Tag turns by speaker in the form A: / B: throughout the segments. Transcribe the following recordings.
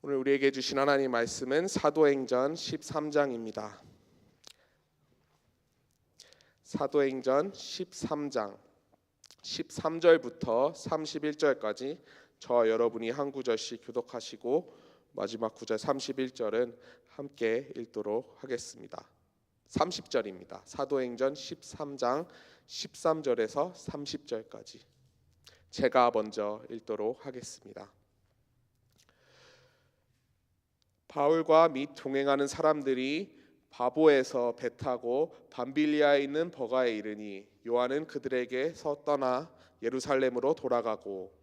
A: 오늘 우리에게 주신 하나님 말씀은 사도행전 13장입니다. 사도행전 13장 13절부터 31절까지 저와 여러분이 한 구절씩 교독하시고 마지막 구절 31절은 함께 읽도록 하겠습니다. 30절입니다. 사도행전 13장 13절에서 30절까지 제가 먼저 읽도록 하겠습니다. 바울과 및 동행하는 사람들이 바보에서 배 타고 밤빌리아에 있는 버가에 이르니 요한은 그들에게서 떠나 예루살렘으로 돌아가고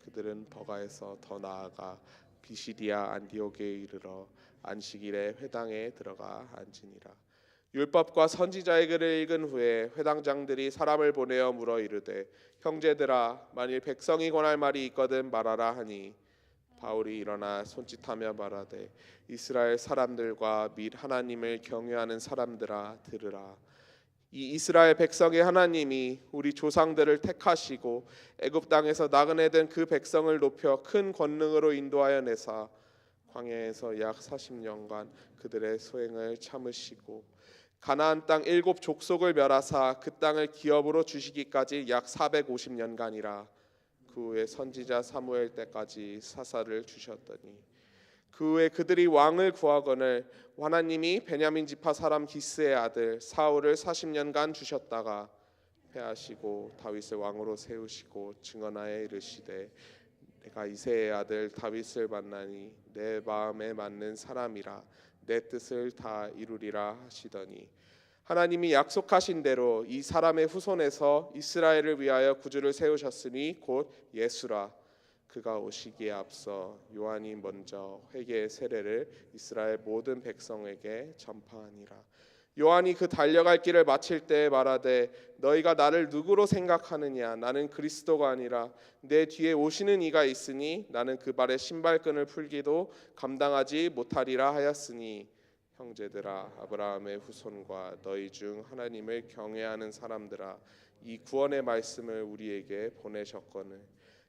A: 그들은 버가에서 더 나아가 비시디아 안디옥에 이르러 안식일에 회당에 들어가 앉으니라. 율법과 선지자의 글을 읽은 후에 회당장들이 사람을 보내어 물어 이르되 형제들아 만일 백성이 권할 말이 있거든 말하라 하니 바울이 일어나 손짓하며 말하되 이스라엘 사람들과 및 하나님을 경외하는 사람들아 들으라. 이 이스라엘 백성의 하나님이 우리 조상들을 택하시고 애굽 땅에서 나그네 된 그 백성을 높여 큰 권능으로 인도하여 내사 광야에서 약 40년간 그들의 소행을 참으시고 가나안 땅 7 족속을 멸하사 그 땅을 기업으로 주시기까지 약 450년간이라. 그 후에 선지자 사무엘 때까지 사사를 주셨더니 그 후에 그들이 왕을 구하거늘 하나님이 베냐민 지파 사람 기스의 아들 사울을 40년간 주셨다가 패하시고 다윗을 왕으로 세우시고 증언하여 이르시되 내가 이새의 아들 다윗을 만나니 내 마음에 맞는 사람이라 내 뜻을 다 이루리라 하시더니 하나님이 약속하신 대로 이 사람의 후손에서 이스라엘을 위하여 구주를 세우셨으니 곧 예수라. 그가 오시기에 앞서 요한이 먼저 회개의 세례를 이스라엘 모든 백성에게 전파하니라. 요한이 그 달려갈 길을 마칠 때 말하되 너희가 나를 누구로 생각하느냐? 나는 그리스도가 아니라 내 뒤에 오시는 이가 있으니 나는 그 발의 신발끈을 풀기도 감당하지 못하리라 하였으니 형제들아 아브라함의 후손과 너희 중 하나님을 경외하는 사람들아 이 구원의 말씀을 우리에게 보내셨거늘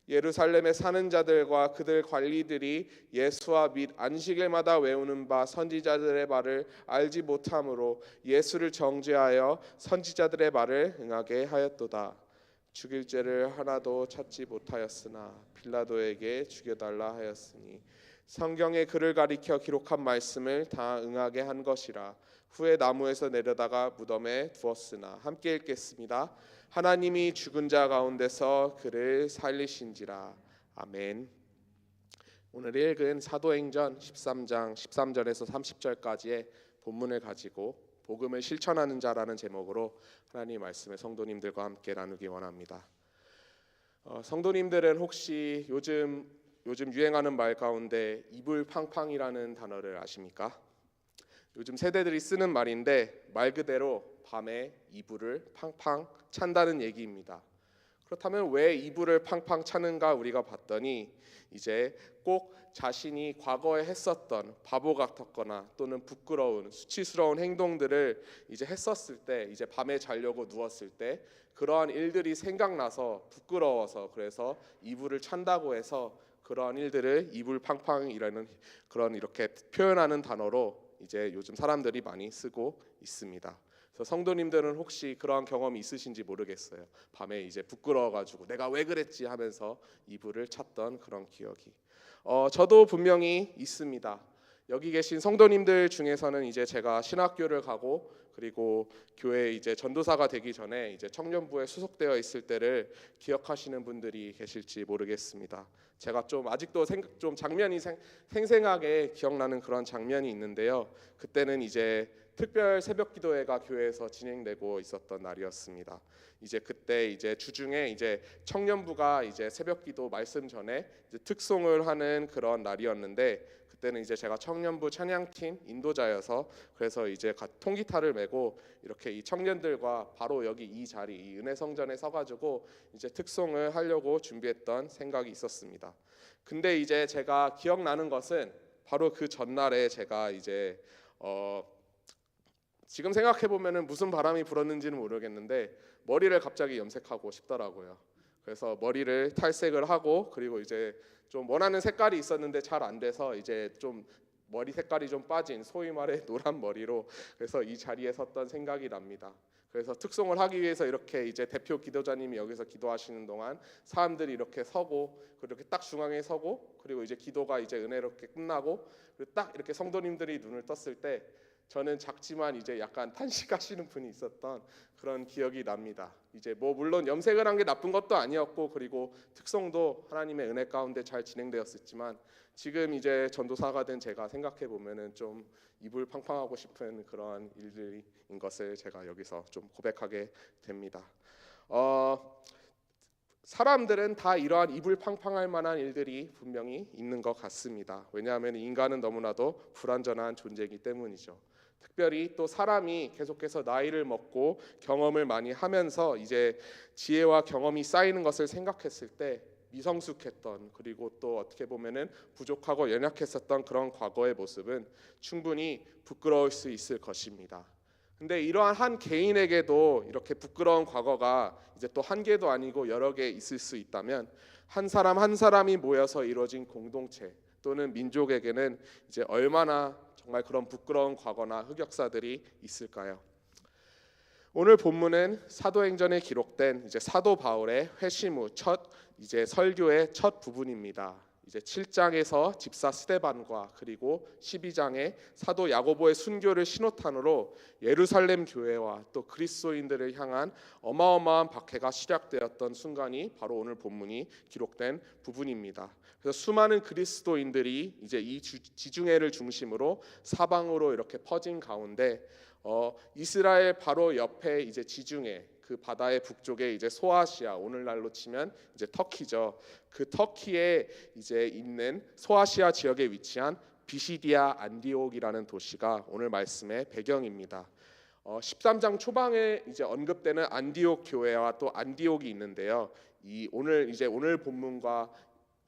A: 예루살렘에 사는 자들과 그들 관리들이 예수와 및 안식일마다 외우는 바 선지자들의 말을 알지 못함으로 예수를 정죄하여 선지자들의 말을 응하게 하였도다. 죽일 죄를 하나도 찾지 못하였으나 빌라도에게 죽여달라 하였으니 성경의 글을 가리켜 기록한 말씀을 다 응하게 한 것이라. 후에 나무에서 내려다가 무덤에 두었으나 함께 읽겠습니다. 하나님이 죽은 자 가운데서 그를 살리신지라. 아멘. 오늘 읽은 사도행전 13장 13절에서 30절까지의 본문을 가지고 복음을 실천하는 자라는 제목으로 하나님 말씀을 성도님들과 함께 나누기 원합니다. 성도님들은 혹시 요즘 유행하는 말 가운데 이불팡팡이라는 단어를 아십니까? 요즘 세대들이 쓰는 말인데 말 그대로 밤에 이불을 팡팡 찬다는 얘기입니다. 그렇다면 왜 이불을 팡팡 차는가 우리가 봤더니 이제 꼭 자신이 과거에 했었던 바보 같았거나 또는 부끄러운 수치스러운 행동들을 이제 했었을 때 이제 밤에 자려고 누웠을 때 그러한 일들이 생각나서 부끄러워서 그래서 이불을 찬다고 해서 그러한 일들을 이불팡팡이라는 그런 이렇게 표현하는 단어로 이제 요즘 사람들이 많이 쓰고 있습니다. 그래서 성도님들은 혹시 그러한 경험이 있으신지 모르겠어요. 밤에 이제 부끄러워가지고 내가 왜 그랬지 하면서 이불을 찼던 그런 기억이. 저도 분명히 있습니다. 여기 계신 성도님들 중에서는 이제 제가 신학교를 가고 그리고 교회 이제 전도사가 되기 전에 이제 청년부에 소속되어 있을 때를 기억하시는 분들이 계실지 모르겠습니다. 제가 좀 아직도 좀 장면이 생생하게 기억나는 그런 장면이 있는데요. 그때는 이제 특별 새벽기도회가 교회에서 진행되고 있었던 날이었습니다. 이제 그때 이제 주중에 이제 청년부가 이제 새벽기도 말씀 전에 이제 특송을 하는 그런 날이었는데 그때는 이제 제가 청년부 찬양팀 인도자여서 그래서 이제 통기타를 메고 이렇게 이 청년들과 바로 여기 이 자리 이 은혜성전에 서가지고 이제 특송을 하려고 준비했던 생각이 있었습니다. 근데 이제 제가 기억나는 것은 바로 그 전날에 제가 이제 지금 생각해 보면은 무슨 바람이 불었는지는 모르겠는데 머리를 갑자기 염색하고 싶더라고요. 그래서 머리를 탈색을 하고 그리고 이제 좀 원하는 색깔이 있었는데 잘 안 돼서 이제 좀 머리 색깔이 좀 빠진 소위 말해 노란 머리로 그래서 이 자리에 섰던 생각이 납니다. 그래서 특송을 하기 위해서 이렇게 이제 대표 기도자님이 여기서 기도하시는 동안 사람들이 이렇게 서고 그렇게 딱 중앙에 서고 그리고 이제 기도가 이제 은혜롭게 끝나고 그리고 딱 이렇게 성도님들이 눈을 떴을 때 저는 작지만 이제 약간 탄식하시는 분이 있었던 그런 기억이 납니다. 이제 뭐 물론 염색을 한 게 나쁜 것도 아니었고 그리고 특송도 하나님의 은혜 가운데 잘 진행되었었지만 지금 이제 전도사가 된 제가 생각해 보면은 좀 이불 팡팡하고 싶은 그러한 일들인 것을 제가 여기서 좀 고백하게 됩니다. 사람들은 다 이러한 이불 팡팡할 만한 일들이 분명히 있는 것 같습니다. 왜냐하면 인간은 너무나도 불완전한 존재이기 때문이죠. 특별히 또 사람이 계속해서 나이를 먹고 경험을 많이 하면서 이제 지혜와 경험이 쌓이는 것을 생각했을 때 미성숙했던 그리고 또 어떻게 보면은 부족하고 연약했었던 그런 과거의 모습은 충분히 부끄러울 수 있을 것입니다. 근데 이러한 한 개인에게도 이렇게 부끄러운 과거가 이제 또 한 개도 아니고 여러 개 있을 수 있다면 한 사람 한 사람이 모여서 이루어진 공동체 또는 민족에게는 이제 얼마나 정말 그런 부끄러운 과거나 흑역사들이 있을까요? 오늘 본문은 사도행전에 기록된 이제 사도 바울의 회심 후 첫 이제 설교의 첫 부분입니다. 이제 7장에서 집사 스데반과 그리고 12장에 사도 야고보의 순교를 신호탄으로 예루살렘 교회와 또 그리스도인들을 향한 어마어마한 박해가 시작되었던 순간이 바로 오늘 본문이 기록된 부분입니다. 그래서 수많은 그리스도인들이 이제 이 지중해를 중심으로 사방으로 이렇게 퍼진 가운데 이스라엘 바로 옆에 이제 지중해 그 바다의 북쪽에 이제 소아시아 오늘날로 치면 이제 터키죠. 그 터키에 이제 있는 소아시아 지역에 위치한 비시디아 안디옥이라는 도시가 오늘 말씀의 배경입니다. 13장 초반에 이제 언급되는 안디옥 교회와 또 안디옥이 있는데요. 오늘 본문과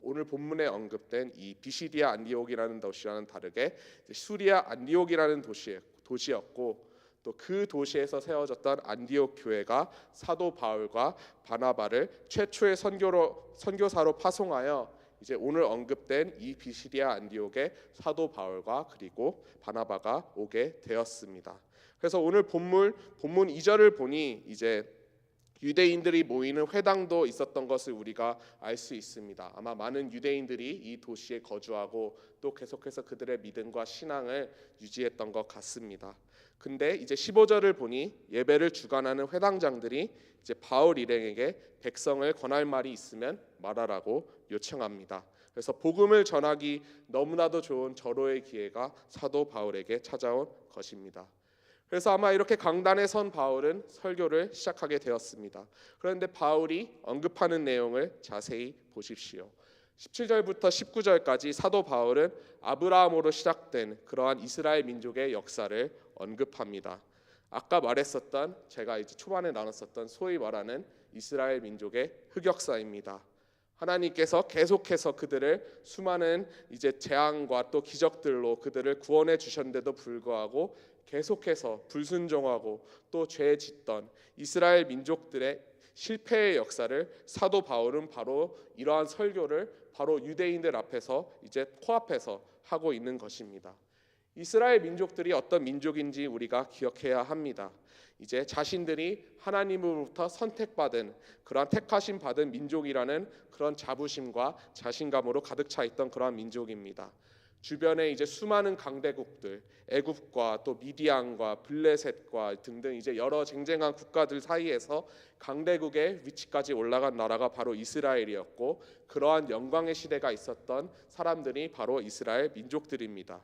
A: 오늘 본문에 언급된 이 비시디아 안디옥이라는 도시와는 다르게 수리아 안디옥이라는 도시였고 또 그 도시에서 세워졌던 안디옥 교회가 사도 바울과 바나바를 최초의 선교사로 파송하여 이제 오늘 언급된 이 비시디아 안디옥에 사도 바울과 그리고 바나바가 오게 되었습니다. 그래서 오늘 본문 2절을 보니 이제 유대인들이 모이는 회당도 있었던 것을 우리가 알 수 있습니다. 아마 많은 유대인들이 이 도시에 거주하고 또 계속해서 그들의 믿음과 신앙을 유지했던 것 같습니다. 근데 이제 15절을 보니 예배를 주관하는 회당장들이 이제 바울 일행에게 백성을 권할 말이 있으면 말하라고 요청합니다. 그래서 복음을 전하기 너무나도 좋은 절호의 기회가 사도 바울에게 찾아온 것입니다. 그래서 아마 이렇게 강단에 선 바울은 설교를 시작하게 되었습니다. 그런데 바울이 언급하는 내용을 자세히 보십시오. 17절부터 19절까지 사도 바울은 아브라함으로 시작된 그러한 이스라엘 민족의 역사를 언급합니다. 아까 말했었던 제가 이제 초반에 나눴었던 소위 말하는 이스라엘 민족의 흑역사입니다. 하나님께서 계속해서 그들을 수많은 이제 재앙과 또 기적들로 그들을 구원해 주셨는데도 불구하고 계속해서 불순종하고 또 죄 짓던 이스라엘 민족들의 실패의 역사를 사도 바울은 바로 이러한 설교를 바로 유대인들 앞에서 이제 코앞에서 하고 있는 것입니다. 이스라엘 민족들이 어떤 민족인지 우리가 기억해야 합니다. 이제 자신들이 하나님으로부터 선택받은 그러한 택하심 받은 민족이라는 그런 자부심과 자신감으로 가득 차 있던 그러한 민족입니다. 주변에 이제 수많은 강대국들, 애굽과 또 미디안과 블레셋과 등등 이제 여러 쟁쟁한 국가들 사이에서 강대국의 위치까지 올라간 나라가 바로 이스라엘이었고 그러한 영광의 시대가 있었던 사람들이 바로 이스라엘 민족들입니다.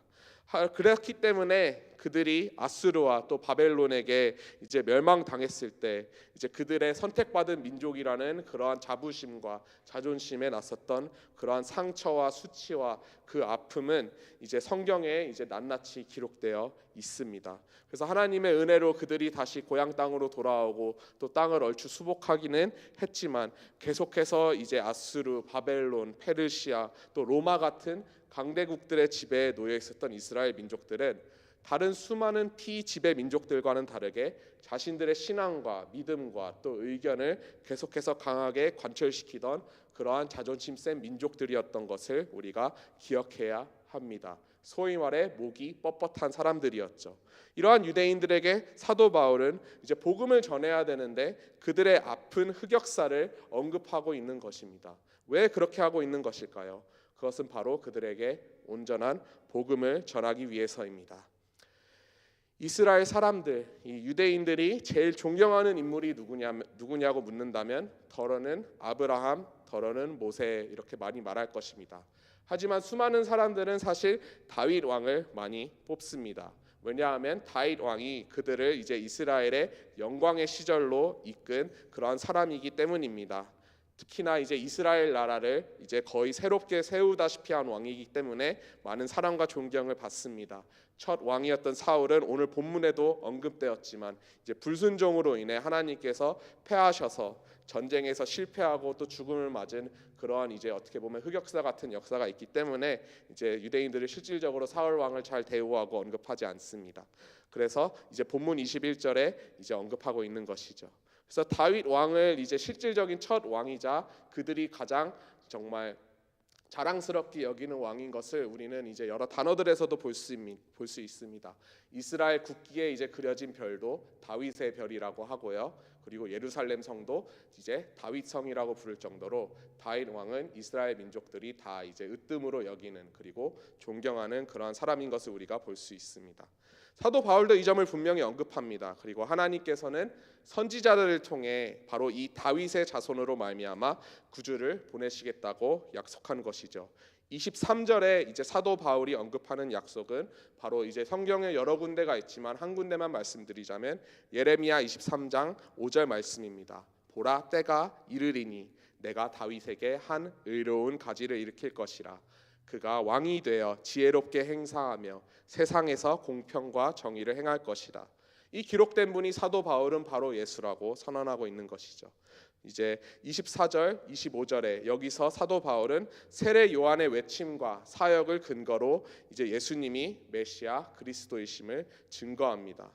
A: 그렇기 때문에 그들이 아수르와 또 바벨론에게 이제 멸망당했을 때 이제 그들의 선택받은 민족이라는 그러한 자부심과 자존심에 나섰던 그러한 상처와 수치와 그 아픔은 이제 성경에 이제 낱낱이 기록되어 있습니다. 그래서 하나님의 은혜로 그들이 다시 고향 땅으로 돌아오고 또 땅을 얼추 수복하기는 했지만 계속해서 이제 아수르, 바벨론, 페르시아 또 로마 같은 강대국들의 지배에 놓여 있었던 이스라엘 민족들은 다른 수많은 피지배 민족들과는 다르게 자신들의 신앙과 믿음과 또 의견을 계속해서 강하게 관철시키던 그러한 자존심 센 민족들이었던 것을 우리가 기억해야 합니다. 소위 말해 목이 뻣뻣한 사람들이었죠. 이러한 유대인들에게 사도 바울은 이제 복음을 전해야 되는데 그들의 아픈 흑역사를 언급하고 있는 것입니다. 왜 그렇게 하고 있는 것일까요? 그것은 바로 그들에게 온전한 복음을 전하기 위해서입니다. 이스라엘 사람들, 이 유대인들이 제일 존경하는 인물이 누구냐고 묻는다면 더러는 아브라함, 더러는 모세 이렇게 많이 말할 것입니다. 하지만 수많은 사람들은 사실 다윗 왕을 많이 뽑습니다. 왜냐하면 다윗 왕이 그들을 이제 이스라엘의 영광의 시절로 이끈 그러한 사람이기 때문입니다. 특히나 이제 이스라엘 나라를 이제 거의 새롭게 세우다시피 한 왕이기 때문에 많은 사랑과 존경을 받습니다. 첫 왕이었던 사울은 오늘 본문에도 언급되었지만 이제 불순종으로 인해 하나님께서 패하셔서 전쟁에서 실패하고 또 죽음을 맞은 그러한 이제 어떻게 보면 흑역사 같은 역사가 있기 때문에 이제 유대인들이 실질적으로 사울 왕을 잘 대우하고 언급하지 않습니다. 그래서 이제 본문 21절에 이제 언급하고 있는 것이죠. 그래서 다윗 왕을 이제 실질적인 첫 왕이자 그들이 가장 정말 자랑스럽게 여기는 왕인 것을 우리는 이제 여러 단어들에서도 볼 수 있습니다. 이스라엘 국기에 이제 그려진 별도 다윗의 별이라고 하고요. 그리고 예루살렘 성도 이제 다윗성이라고 부를 정도로 다윗 왕은 이스라엘 민족들이 다 이제 으뜸으로 여기는 그리고 존경하는 그러한 사람인 것을 우리가 볼 수 있습니다. 사도 바울도 이 점을 분명히 언급합니다. 그리고 하나님께서는 선지자들을 통해 바로 이 다윗의 자손으로 말미암아 구주를 보내시겠다고 약속한 것이죠. 23절에 이제 사도 바울이 언급하는 약속은 바로 이제 성경에 여러 군데가 있지만 한 군데만 말씀드리자면 예레미야 23장 5절 말씀입니다. 보라 때가 이르리니 내가 다윗에게 한 의로운 가지를 일으킬 것이라. 그가 왕이 되어 지혜롭게 행사하며 세상에서 공평과 정의를 행할 것이라. 이 기록된 분이 사도 바울은 바로 예수라고 선언하고 있는 것이죠. 이제 24절, 25절에 여기서 사도 바울은 세례 요한의 외침과 사역을 근거로 이제 예수님이 메시아 그리스도이심을 증거합니다.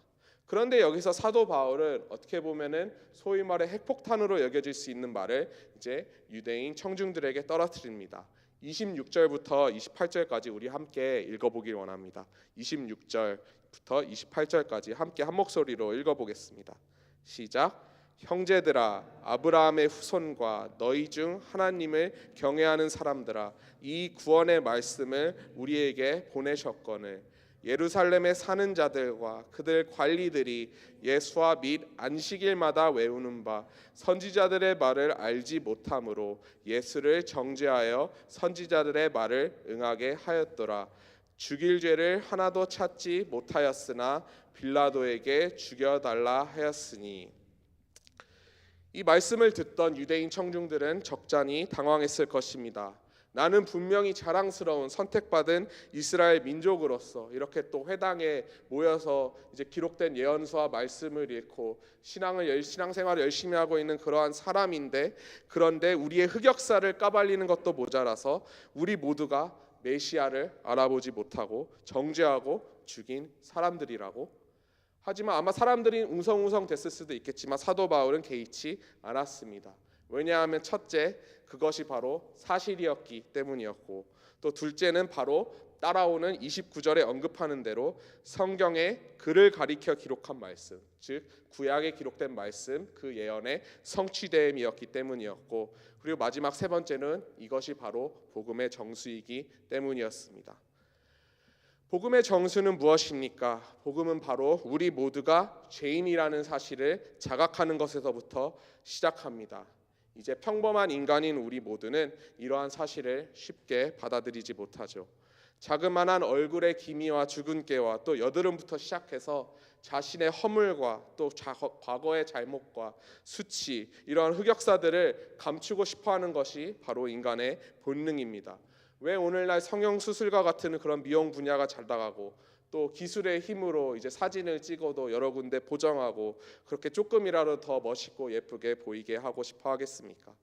A: 그런데 여기서 사도 바울은 어떻게 보면은 소위 말해 핵폭탄으로 여겨질 수 있는 말을 이제 유대인 청중들에게 떨어뜨립니다. 26절부터 28절까지 우리 함께 읽어보길 원합니다. 26절부터 28절까지 함께 한 목소리로 읽어보겠습니다. 시작. 형제들아, 아브라함의 후손과 너희 중 하나님을 경외하는 사람들아, 이 구원의 말씀을 우리에게 보내셨거늘 예루살렘에 사는 자들과 그들 관리들이 예수와 및 안식일마다 외우는 바 선지자들의 말을 알지 못함으로 예수를 정죄하여 선지자들의 말을 응하게 하였더라. 죽일 죄를 하나도 찾지 못하였으나 빌라도에게 죽여달라 하였으니. 이 말씀을 듣던 유대인 청중들은 적잖이 당황했을 것입니다. 나는 분명히 자랑스러운 선택받은 이스라엘 민족으로서 이렇게 또 회당에 모여서 이제 기록된 예언서와 말씀을 읽고 신앙생활을 열심히 하고 있는 그러한 사람인데, 그런데 우리의 흑역사를 까발리는 것도 모자라서 우리 모두가 메시아를 알아보지 못하고 정죄하고 죽인 사람들이라고. 하지만 아마 사람들이 웅성웅성 됐을 수도 있겠지만 사도 바울은 개의치 않았습니다. 왜냐하면 첫째, 그것이 바로 사실이었기 때문이었고, 또 둘째는 바로 따라오는 29절에 언급하는 대로 성경에 그를 가리켜 기록한 말씀, 즉 구약에 기록된 말씀, 그 예언의 성취됨이었기 때문이었고, 그리고 마지막 세 번째는 이것이 바로 복음의 정수이기 때문이었습니다. 복음의 정수는 무엇입니까? 복음은 바로 우리 모두가 죄인이라는 사실을 자각하는 것에서부터 시작합니다. 이제 평범한 인간인 우리 모두는 이러한 사실을 쉽게 받아들이지 못하죠. 자그마한 얼굴의 기미와 주근깨와 또 여드름부터 시작해서 자신의 허물과 또 과거의 잘못과 수치, 이러한 흑역사들을 감추고 싶어하는 것이 바로 인간의 본능입니다. 왜 오늘날 성형수술과 같은 그런 미용 분야가 잘 나가고 또 기술의 힘으로 이제 사진을 찍어도 여러 군데 보정하고 그렇게 조금이라도 더 멋있고 예쁘게 보이게 하고 싶어 하겠습니까?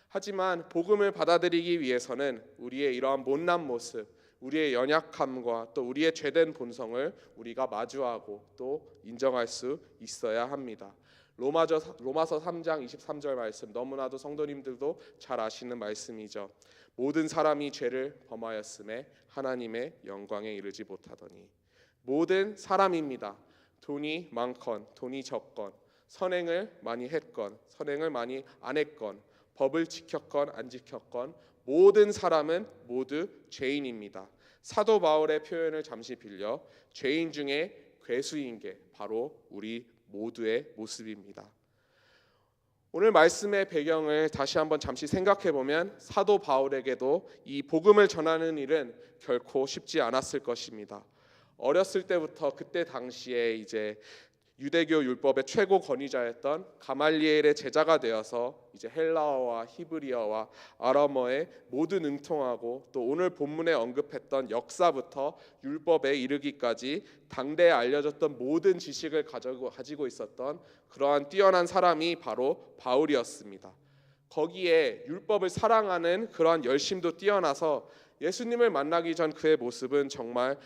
A: 하지만 복음을 받아들이기 위해서는 우리의 이러한 못난 모습, 우리의 연약함과 또 우리의 죄된 본성을 우리가 마주하고 또 인정할 수 있어야 합니다. 로마서 3장 23절 말씀, 너무나도 성도님들도 잘 아시는 말씀이죠. 모든 사람이 죄를 범하였음에 하나님의 영광에 이르지 못하더니. 모든 사람입니다. 돈이 많건 돈이 적건, 선행을 많이 했건 선행을 많이 안 했건, 법을 지켰건 안 지켰건 모든 사람은 모두 죄인입니다. 사도 바울의 표현을 잠시 빌려 죄인 중에 괴수인 게 바로 우리 모두의 모습입니다. 오늘 말씀의 배경을 다시 한번 잠시 생각해 보면 사도 바울에게도 이 복음을 전하는 일은 결코 쉽지 않았을 것입니다. 어렸을 때부터 그때 당시에 이제 유대교 율법의 최고 권위자였던 가말리엘의 제자가 되어서 이제 헬라어와 히브리어와 아람어에 모두 능통하고 또 오늘 본문에 언급했던 역사부터 율법에 이르기까지 당대에 알려졌던 모든 지식을 가지고 있었던 그러한 뛰어난 사람이 바로 바울이었습니다. 거기에 율법을 사랑하는 그러한 열심도 뛰어나서 예수님을 만나기 전 그의 모습은 정말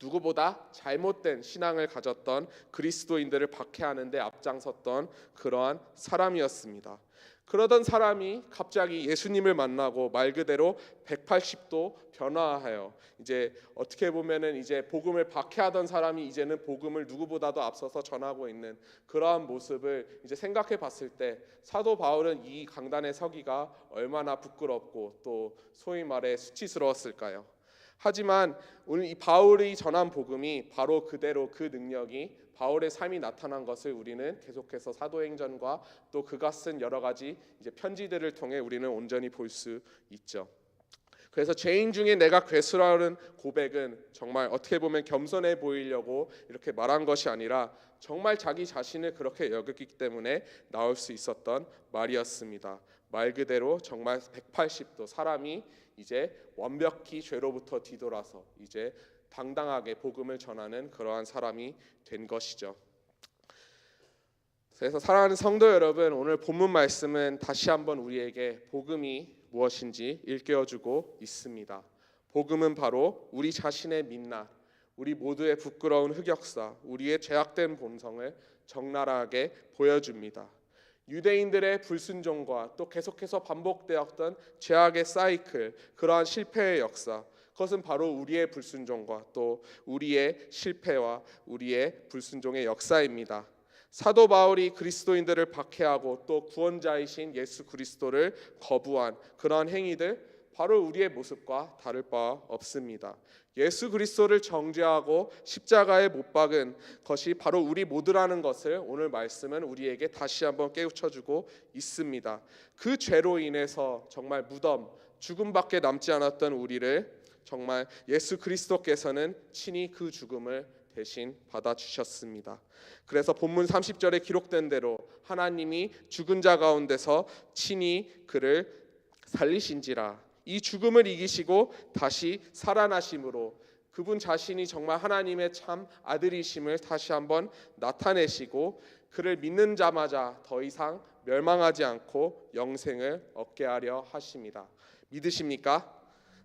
A: 누구보다 잘못된 신앙을 가졌던 그리스도인들을 박해하는 데 앞장섰던 그러한 사람이었습니다. 그러던 사람이 갑자기 예수님을 만나고 말 그대로 180도 변화하여 이제 어떻게 보면은 이제 복음을 박해하던 사람이 이제는 복음을 누구보다도 앞서서 전하고 있는 그러한 모습을 이제 생각해 봤을 때 사도 바울은 이 강단에 서기가 얼마나 부끄럽고 또 소위 말해 수치스러웠을까요? 하지만 오늘 이 바울이 전한 복음이 바로 그대로 그 능력이 바울의 삶이 나타난 것을 우리는 계속해서 사도행전과 또 그가 쓴 여러 가지 이제 편지들을 통해 우리는 온전히 볼 수 있죠. 그래서 죄인 중에 내가 괴수라는 고백은 정말 어떻게 보면 겸손해 보이려고 이렇게 말한 것이 아니라 정말 자기 자신을 그렇게 여겼기 때문에 나올 수 있었던 말이었습니다. 말 그대로 정말 180도 사람이 이제 완벽히 죄로부터 뒤돌아서 이제 당당하게 복음을 전하는 그러한 사람이 된 것이죠. 그래서 사랑하는 성도 여러분, 오늘 본문 말씀은 다시 한번 우리에게 복음이 무엇인지 일깨워주고 있습니다. 복음은 바로 우리 자신의 민낯, 우리 모두의 부끄러운 흑역사, 우리의 죄악된 본성을 적나라하게 보여줍니다. 유대인들의 불순종과 또 계속해서 반복되었던 죄악의 사이클, 그러한 실패의 역사, 그것은 바로 우리의 불순종과 또 우리의 실패와 우리의 불순종의 역사입니다. 사도 바울이 그리스도인들을 박해하고 또 구원자이신 예수 그리스도를 거부한 그러한 행위들, 바로 우리의 모습과 다를 바 없습니다. 예수 그리스도를 정죄하고 십자가에 못 박은 것이 바로 우리 모두라는 것을 오늘 말씀은 우리에게 다시 한번 깨우쳐주고 있습니다. 그 죄로 인해서 정말 무덤, 죽음밖에 남지 않았던 우리를 정말 예수 그리스도께서는 친히 그 죽음을 대신 받아주셨습니다. 그래서 본문 30절에 기록된 대로 하나님이 죽은 자 가운데서 친히 그를 살리신지라. 이 죽음을 이기시고 다시 살아나심으로 그분 자신이 정말 하나님의 참 아들이심을 다시 한번 나타내시고 그를 믿는 자마다 더 이상 멸망하지 않고 영생을 얻게 하려 하십니다. 믿으십니까?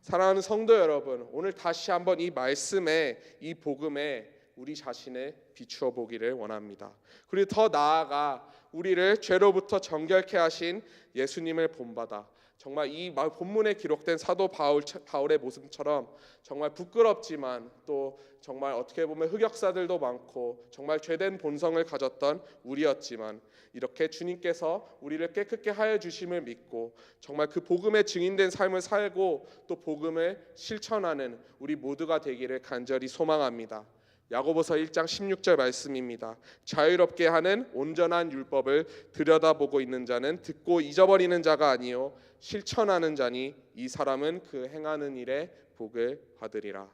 A: 사랑하는 성도 여러분, 오늘 다시 한번 이 말씀에, 이 복음에 우리 자신을 비추어 보기를 원합니다. 그리고 더 나아가 우리를 죄로부터 정결케 하신 예수님을 본받아 정말 이 본문에 기록된 사도 바울의 모습처럼 정말 부끄럽지만 또 정말 어떻게 보면 흑역사들도 많고 정말 죄된 본성을 가졌던 우리였지만 이렇게 주님께서 우리를 깨끗게 하여 주심을 믿고 정말 그 복음의 증인된 삶을 살고 또 복음을 실천하는 우리 모두가 되기를 간절히 소망합니다. 야고보서 1장 16절 말씀입니다. 자유롭게 하는 온전한 율법을 들여다보고 있는 자는 듣고 잊어버리는 자가 아니요 실천하는 자니 이 사람은 그 행하는 일에 복을 받으리라.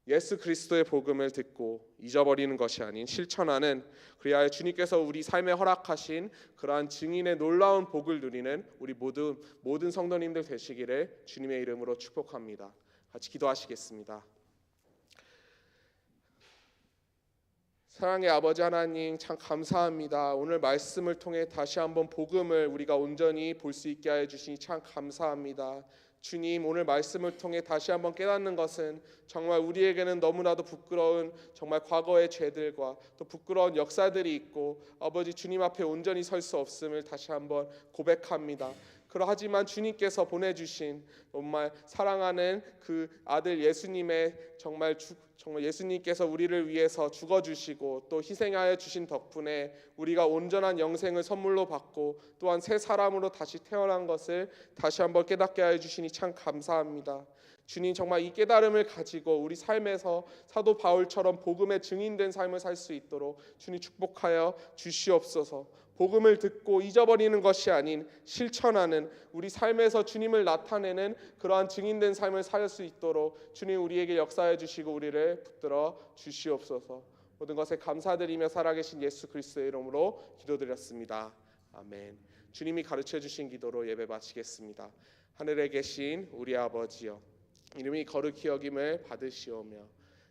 A: 예수 그리스도의 복음을 듣고 잊어버리는 것이 아닌 실천하는, 그리하여 주님께서 우리 삶에 허락하신 그러한 증인의 놀라운 복을 누리는 우리 모든 성도님들 되시기를 주님의 이름으로 축복합니다. 같이 기도하시겠습니다. 사랑의 아버지 하나님, 참 감사합니다. 오늘 말씀을 통해 다시 한번 복음을 우리가 온전히 볼 수 있게 하여 주시니 참 감사합니다. 주님, 오늘 말씀을 통해 다시 한번 깨닫는 것은 정말 우리에게는 너무나도 부끄러운 정말 과거의 죄들과 또 부끄러운 역사들이 있고 아버지 주님 앞에 온전히 설 수 없음을 다시 한번 고백합니다. 그러하지만 주님께서 보내주신 정말 사랑하는 그 아들 예수님의 정말 예수님께서 우리를 위해서 죽어주시고 또 희생하여 주신 덕분에 우리가 온전한 영생을 선물로 받고 또한 새 사람으로 다시 태어난 것을 다시 한번 깨닫게 하여 주시니 참 감사합니다. 주님, 정말 이 깨달음을 가지고 우리 삶에서 사도 바울처럼 복음의 증인된 삶을 살 수 있도록 주님 축복하여 주시옵소서. 복음을 듣고 잊어버리는 것이 아닌 실천하는 우리 삶에서 주님을 나타내는 그러한 증인된 삶을 살 수 있도록 주님 우리에게 역사해 주시고 우리를 붙들어 주시옵소서. 모든 것에 감사드리며 살아계신 예수 그리스도의 이름으로 기도드렸습니다. 아멘. 주님이 가르쳐 주신 기도로 예배 마치겠습니다. 하늘에 계신 우리 아버지여, 이름이 거룩히 여김을 받으시오며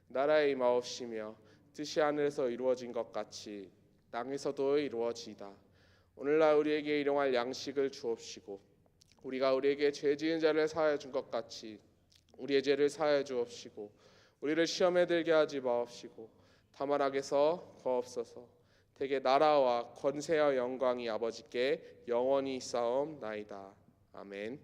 A: 나라의 임하옵시며 뜻이 하늘에서 이루어진 것 같이 땅에서도 이루어지이다. 오늘날 우리에게 일용할 양식을 주옵시고 우리가 우리에게 죄 지은 자를 사하여 준 것 같이 우리의 죄를 사하여 주옵시고 우리를 시험에 들게 하지 마옵시고 다만 악에서 구하옵소서. 대개 나라와 권세와 영광이 아버지께 영원히 있사옵나이다. 아멘.